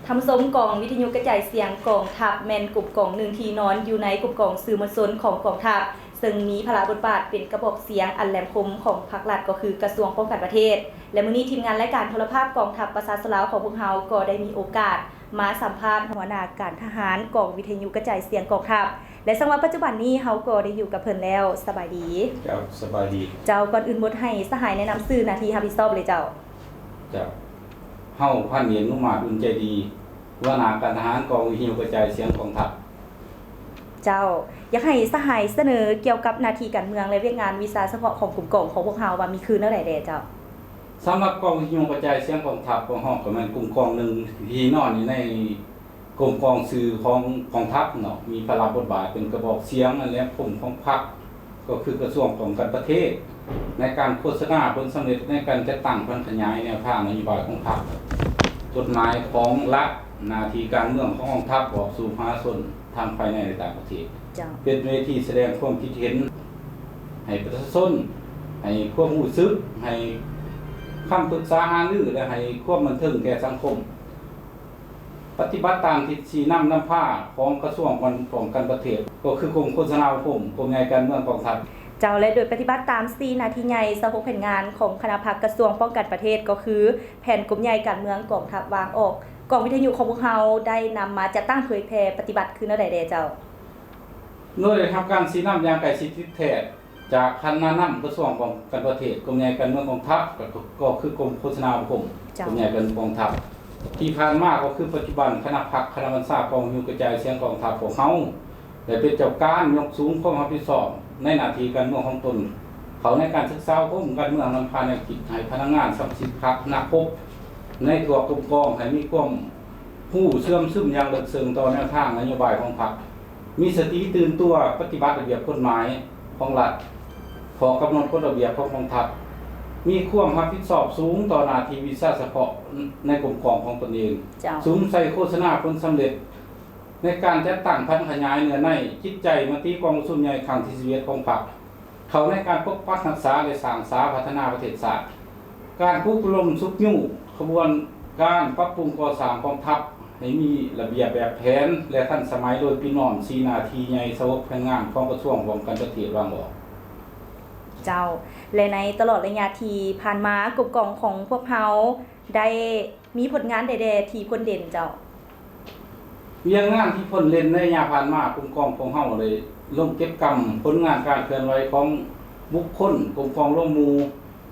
ทำส้มกองวิทยุกระจายเสียงกองทัพแมนกลุ่มกองหนึ่งที่นอนอยู่ในกลุ่มกองสื่อมวลชนของกองทัพซึ่งมีพระบทบาทเป็นกระบอกเสียงอันแหลมคมของพรรครัฐก็คือกระทรวงป้องกันประเทศและมื้อนี้ทีมงานรายการโทรภาพกองทัพประชาชนลาวของพวกเราก็ได้มีโอกาสมาสัมภาษณ์หัวหน้าการทหารกองวิทยุกระจายเสียงกองทัพและสังว่าปัจจุบันนี้เฮาก็ได้อยู่กับเพิ่นแล้วสบายดีเจ้าสบายดีเจ้าก่อนอื่นหมดให้สหายแนะนำชื่อหน้าที่รับผิดชอบเลยเจ้าเฮาพันเอกนุมาตรอุ่นใจดีหัวหน้าการทหารกองวิทยุกระจายเสียงกองทัพเจ้าอยากให้สหายเสนอเกี่ยวกับหน้าที่การเมืองและเวียกงานวิชาเฉพาะของกลุ่มกองของพวกเราว่ามีคือแนวใดแด่เจ้าสำหรับกองวิทยุกระจายเสียงกองทัพของเฮาก็แม่นกลุ่มกองหนึ่งที่นอนอยู่ในกรมกองสื่อของกองทัพเนาะมีพระราชบทบาทเป็นกระบอกเสียงและผมของพรรคก็คือกระทรวงป้องกันประเทศในการโฆษณาผลสำเร็จในการจัดตั้งพันธยายแนวทางนโยบายของพรรคกฎหมายของรัฐหน้าที่การเมืองของกองทัพออกสู่ประชาชนทางภายในและต่างประเทศเป็นเวทีแสดงความคิดเห็นให้ประชาชนให้ความรู้สึกให้คำปรึกษาหารือและให้ความบันเทิงแก่สังคมปฏิบัติตามที่ชี้นำผ้าของกระทรวงป้องกันประเทศก็คือกรมโฆษณาคมกรมใหญ่การเมืองกองทัพเจ้าและโดยปฏิบัติตาม4หน้าที่ใหญ่26แผนงานของคณะพรรคกระทรวงป้องกันประเทศก็คือแผนกรมใหญ่การเมืองกองทัพวางออกกองวิทยุของพวกเราได้นำมาจัดตั้งเผยแพร่ปฏิบัติคือแนวใดแด่เจ้าโดยทำการชี้นำอย่างใกล้ชิดทิศแท้จากคณะนำกระทรวงป้องกันประเทศกรมใหญ่การเมืองกองทัพก็คือกรมโฆษณาคมกรมใหญ่การเมืองกองทัพที่ผ่านมาก็คือปัจจุบันคณะพรรคคณะบัญชากองวิทยุกระจายเสียงกองทัพของเฮาได้เป็นเจ้าการยกสูงความรับผิดชอบในหน้าที่การเมืองของตนเขาในการศึกษาข้อมูลการเมืองนำพาแนวคิดให้พนักงานสัมสิทธิ์พรรคนักพบในตัวกรมกองให้มีความผู้เชื่อมซึมอย่างลึกซึ้งต่อแนวทางนโยบายของพรรคมีสติตื่นตัวปฏิบัติระเบียบกฎหมายของรัฐขอกำหนดกฎระเบียบของกองทัพมีความรับผิดชอบสูงต่อหน้าที่วิชาเฉพาะในกรมกองของตนเองสูงใส่โฆษณาผลสำเร็จในการจัดตั้งพันธยายเนื้อในจิตใจมติกองสุนใหญ่ครั้งที่11ของพรรคเขาในการปกปักรักษาและสร้างสาพัฒนาประเทศชาติการควบคุมสุขยุ่งขบวนการปรับปรุงก่อสร้างกองทัพให้มีระเบียบแบบแผนและทันสมัยโดยพี่น้อง4หน้าที่ใหญ่สวกพนักงานของกระทรวงป้องกันประเทศวางออกเจ้าและในตลอดระยะที่ผ่านมากลุ่มกองของพวกเขาได้มีผลงานใดๆที่พ้นเด่นเจ้าเวียงงานที่พ้นเล่นในระยะผ่านมากลุ่มกองของเฮาเลยลงเก็บกรรมผลงานการเคลื่อนไหวของบุคคลกลุ่มกองร่วมมู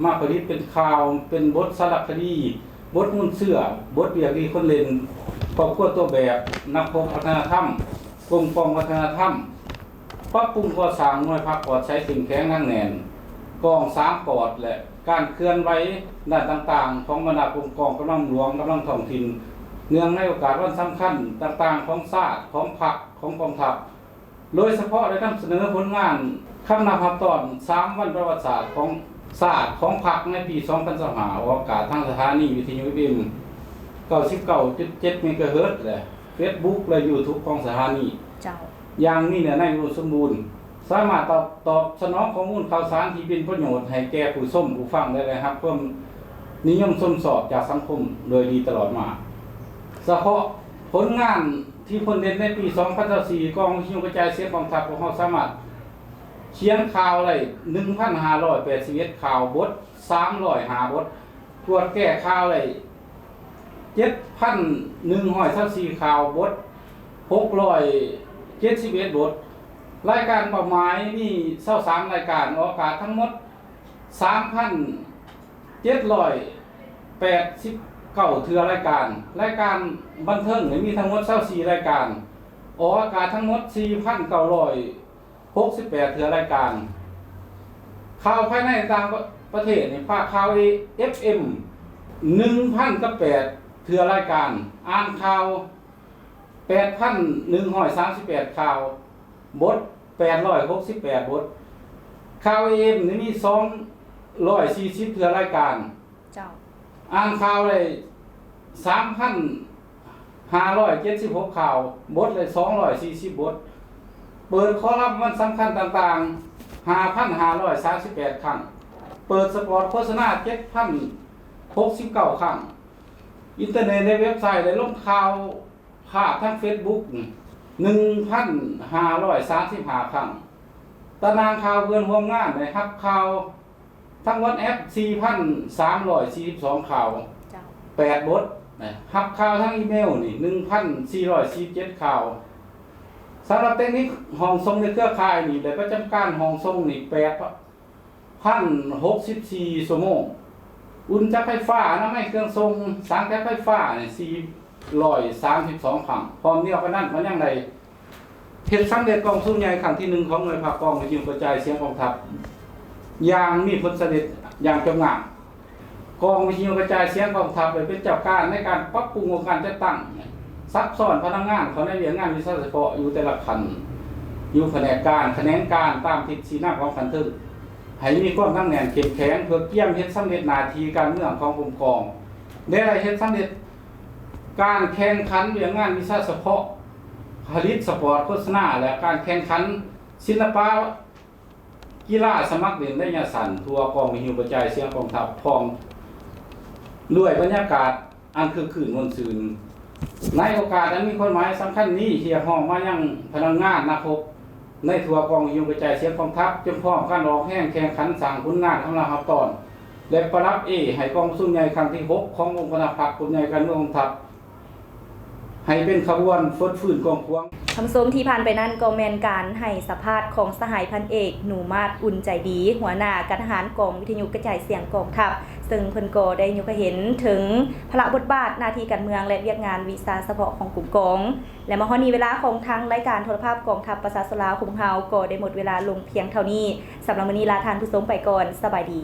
มาผลิตเป็นข่าวเป็นบทสารคดีบทมุ่นเสื้อบทเบียกีคนเล่นครอบครัวตัวแบบนักพบวัฒนธรรมกลุ่มกองวัฒนธรรมปรับปรุงก่อสร้างหน่วยพักปลอดใช้สิ่งแข็งนั่งแน่นกอง3ปอดและการเคลื่อนไหวด้านต่างๆของบรรดากลุ่มกองกำลังหลวงกำลังท้องถิ่นเนื่องในโอกาสวันสำคัญต่างๆของชาติของพรรคของกองทัพโดยเฉพาะได้นำเสนอผลงานคำนำตอน3วันประวัติศาสตร์ของศาสตร์ของพรรคในปี2025ออกอากาศทางสถานีวิทยุ FM 99.7 เมกะเฮิรตซ์และ Facebook และ YouTube ของสถานีอย่างมีเนื้อในสมบูรณ์สามารถตอบสนองข้อมูลข่าวสารที่เป็นประโยชน์ให้แก่ผู้ชมผู้ฟังได้เลยครับเพิ่มนิยมชมชอบจากสังคมโดยดีตลอดมาเฉพาะผลงานที่พ้นเด่นในปี2024กองวิทยุกระจายเสียงกองทัพของเราสามารถเขียนข่าวได้ 1,581 ข่าวบท305บทตรวจแก้ข่าวได้ 7,124 ข่าวบท671 บทรายการเป้าหมายมี23รายการออกอากาศทั้งหมด 3,789 เทื่อรายการบันเทิงมีทั้งหมด24รายการออกอากาศทั้งหมด 4,968 เทื่อรายการข่าวภายในต่างประเทศภาคข่าว FM 1,008 เทื่อรายการอ่านข่าว 8,138 ข่าวบท868บทข่าว AM นี่มี240เทื่อรายการอ่านข่าวได้ 3,576 ข่าวบทเลย240บทเปิดคอลัมน์วันสำคัญต่างๆ 5,538 ครั้งเปิดสปอตโฆษณา 7,069 ครั้ง อินเทอร์เน็ตในเว็บไซต์ได้ลงข่าวภาพทั้ง Facebook 1,535 ครั้งตารางข่าวเพื่อนร่วมงานได้รับข่าวทั้ง WhatsApp 4,342 ข่าว เจ้า 8 บทรับข่าวทั้งอีเมลนี่ 1,447 ข่าวสำหรับเทคนิคห้องส่งในเครือข่ายนี่ได้ประจำการห้องส่งนี่8,064 ชั่วโมงอุ่นจักรไฟฟ้าน้ำให้เครื่องทรงสังแก๊สไฟฟ้านี่432 ครั้งพร้อมเดียวกันนั้นมันยังไดเฮ็ดสำเร็จกองสู้ใหญ่ครั้งที่1ของหน่วยภาคกองวิทยุกระจายเสียงกองทัพอย่างมีผลสำเร็จอย่างจงงามกองวิทยุกระจายเสียงกองทัพได้เป็นเจ้าการในการปรับปรุงวงการจัดตั้งซับซ้อนพนักงานเขาในเรื่องงานวิชาเฉพาะอยู่แต่ละคันอยู่แผนกการแขนงการตามทิศสีหน้าของคันทึกให้มีความตั้งแน่นเข้มแข็งเพื่อเกี่ยมเฮ็ดสำเร็จหน้าที่การเมืองขององค์กรได้เฮ็ดสำเร็จการแข่งขันเรื่องงานวิชาเฉพาะผลิตสปอร์ตโฆษณาและการแข่งขันศิลปะกีฬาสมัครเล่นได้ยาสันทั่วกองวิทยุกระจายเสียงกองทัพพร้อมด้วยบรรยากาศอันคือคืนมวลซืนในโอกาสอันมีความหมายสำคัญนี้เฮียห้องมายังพนักงานนะครับในทั่วกองวิทยุกระจายเสียงกองทัพจนพร้อมการออกแห่งแข่งขันสร้างผลงานของเราครับตอนและประรับให้กองสุนใหญ่ครั้งที่6ขององค์คณะพรรคกลุ่มใหญ่การเมืองกองทัพให้เป็นขบวนฟื้นฟูกองพวงคำชมที่ผ่านไปนั้นก็แม่นการให้สัมภาษณ์ของสหายพันเอกหนูมาศอุ่นใจดีหัวหน้าการทหารกองวิทยุกระจายเสียงกองทัพซึ่งเพิ่นก็ได้ยกให้เห็นถึงพละบทบาทหน้าที่การเมืองและเวียกงานวิชาเฉพาะของกลุ่มกองและมาฮอดนี้เวลาของทางรายการโทรภาพกองทัพประชาชนลาวของเฮาก็ได้หมดเวลาลงเพียงเท่านี้สำหรับมื้อนี้ลาท่านผู้ชมไปก่อนสบายดี